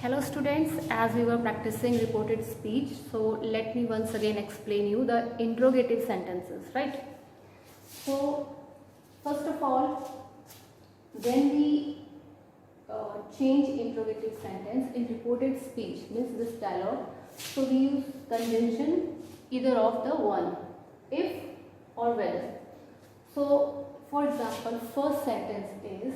Hello students, as we were practicing reported speech, so let me once again explain you the interrogative sentences, right? So first of all, when we change interrogative sentence in reported speech, means this dialogue, so we use conjunction either of the one, if or whether. So for example, first sentence is,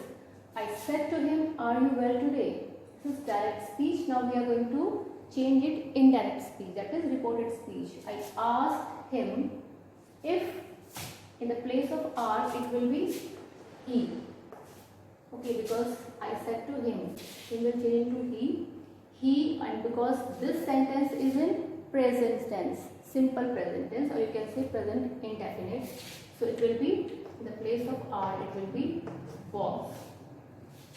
I said to him, are you well today? This is direct speech. Now we are going to change it indirect speech, that is reported speech. I asked him if, in the place of are it will be he. Okay, because I said to him, we will change into he, and because this sentence is in present tense, simple present tense, or you can say present indefinite, so it will be in the place of are it will be was.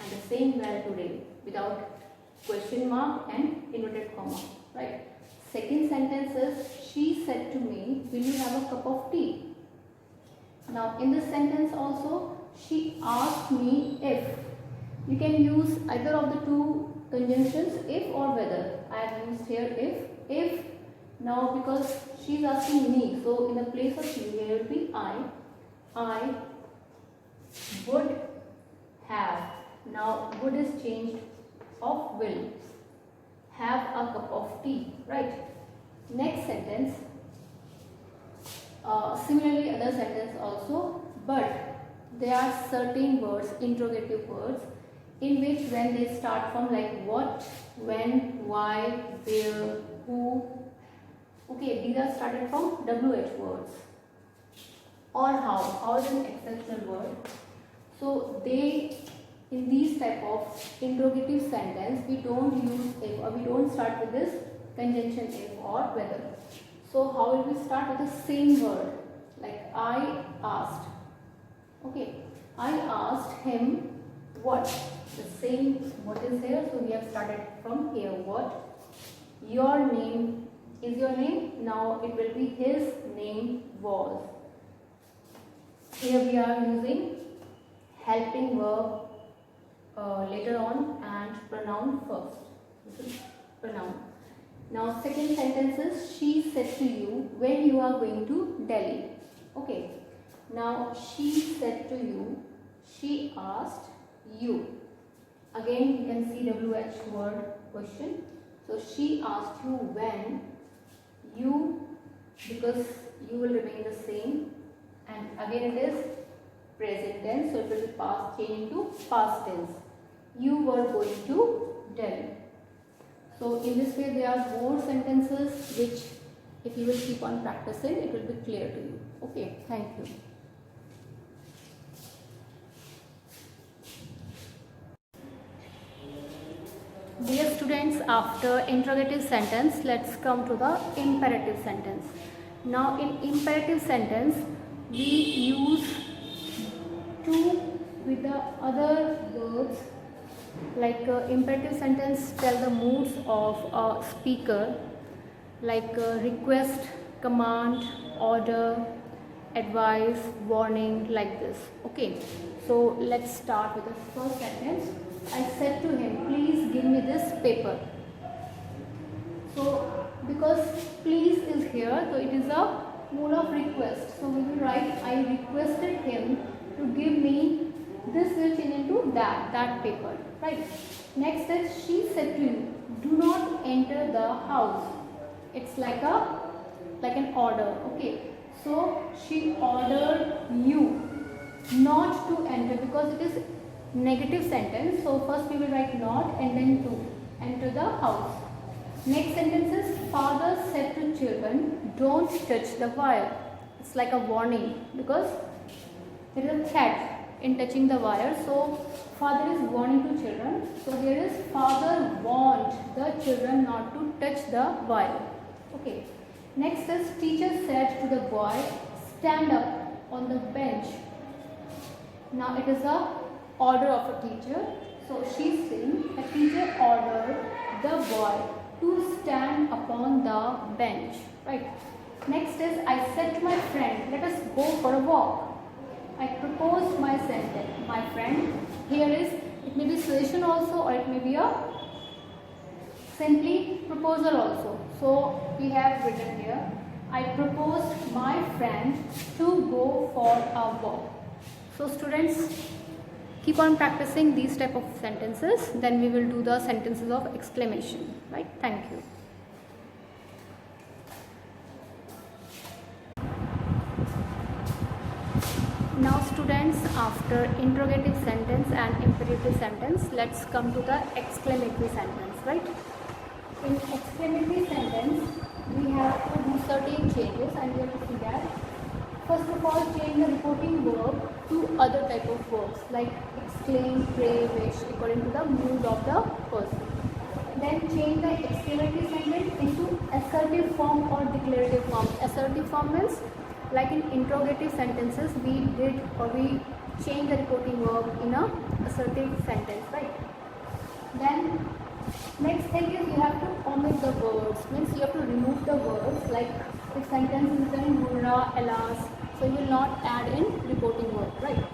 And the same well today without question mark and inverted comma, right? Second sentence is, she said to me, will you have a cup of tea? Now in this sentence also, she asked me if. You can use either of the two conjunctions, if or whether. I have used here if. Now because she is asking me, so in the place of you here will be I would have. Now would is changed of will. Have a cup of tea, right? Next sentence, similarly other sentence also, but there are certain words, interrogative words, in which when they start from like what, when, why, where, who, okay, these are started from WH words. Or how is an exceptional word. So they, in these type of interrogative sentence, we don't use if, or we don't start with this conjunction if or whether. So how will we start with the same word, like I asked. Okay, I asked him what, the same what is here, so we have started from here. What, your name is your name. Now it will be his name was. Here we are using helping verb later on and pronoun first. This is pronoun. Now second sentence is, she said to you when you are going to Delhi. Okay. Now she said to you, she asked you. Again you can see WH word question. So she asked you when, you, because you will remain the same, and again it is present tense, so it will be past change into past tense. You were going to Delhi. So in this way there are more sentences which if you will keep on practicing it will be clear to you. Okay, thank you. Dear students, after interrogative sentence, let's come to the imperative sentence. Now in imperative sentence, we use to with the other words, like imperative sentence tell the moods of a speaker, like request, command, order, advice, warning, like this. Okay, so let's start with the first sentence. I said to him, please give me this paper. So because please is here, so it is a mode of request. So we will write, I requested him to give me this, will change into that paper, right? Next is, she said to you, do not enter the house. It's like an order. Okay, so she ordered you not to enter, because it is negative sentence. So first we will write not and then to enter the house. Next sentence is, father said to children, don't touch the wire. It's like a warning, because there is a threat in touching the wire. So father is warning to children. So here is, father warned the children not to touch the wire. Okay. Next is, teacher said to the boy, stand up on the bench. Now it is a order of a teacher. So she's saying, a teacher ordered the boy to stand upon the bench, right? Next is, I said to my friend, let us go for a walk. I proposed my sentence, my friend. Here is, it may be suggestion also, or it may be a Simply proposal also. So we have written here, I proposed my friend to go for a walk. So students, keep on practicing these type of sentences, then we will do the sentences of exclamation, right? Thank you. Now students, after interrogative sentence and imperative sentence, let's come to the exclamatory sentence, right? In exclamatory sentence, we have to do certain changes, and we have to see that. First of all, change the reporting verb to other type of verbs like exclaim, pray, wish, according to the mood of the person. Then change the exclamatory sentence into assertive form or declarative form. Assertive form means, like in interrogative sentences, we change the reporting verb in a assertive sentence, right? Then next thing is you have to omit the words, means you have to remove the words, like if sentence is written hurrah, alas, so you will not add in reporting verb, right?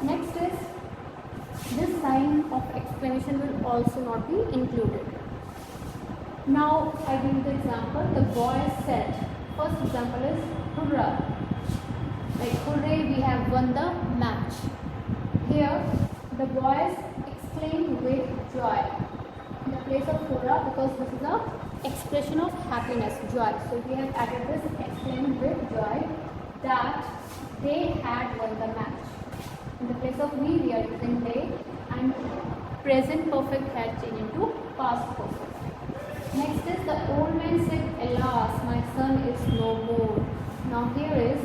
Next is this sign of exclamation will also not be included. Now I give you the example. The boy said, first example is hurrah, like hooray, we have won the match. Here the boys exclaimed with joy in the place of hurrah, because this is a expression of happiness, joy. So we have added this exclaimed with joy that they had won the match. In the place of we are using they, and present perfect had changed into past perfect. Next is the old man said, alas, my son is no more. Now here is,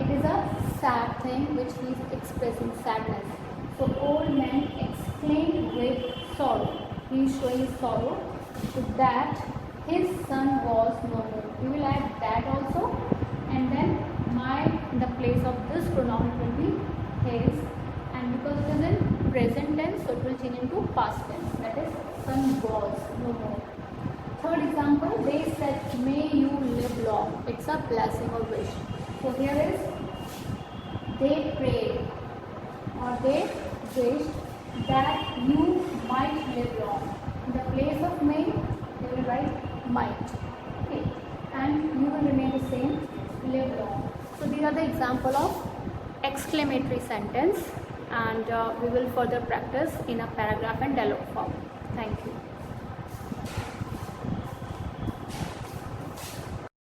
it is a sad thing which he is expressing sadness. So old man exclaimed with sorrow. He is showing sorrow that his son was no more. We will add that also, and then my in the place of this pronoun it will be his, and because it is in present tense, so it will change into past tense, that is son was no more. Third example, they said may you live long. It's a blessing or wish. So here is they prayed or they wished that you might live long. In the place of may, they will write might. Okay, and you will remain the same, live long. So these are the example of exclamatory sentence, and we will further practice in a paragraph and dialogue form. Thank you.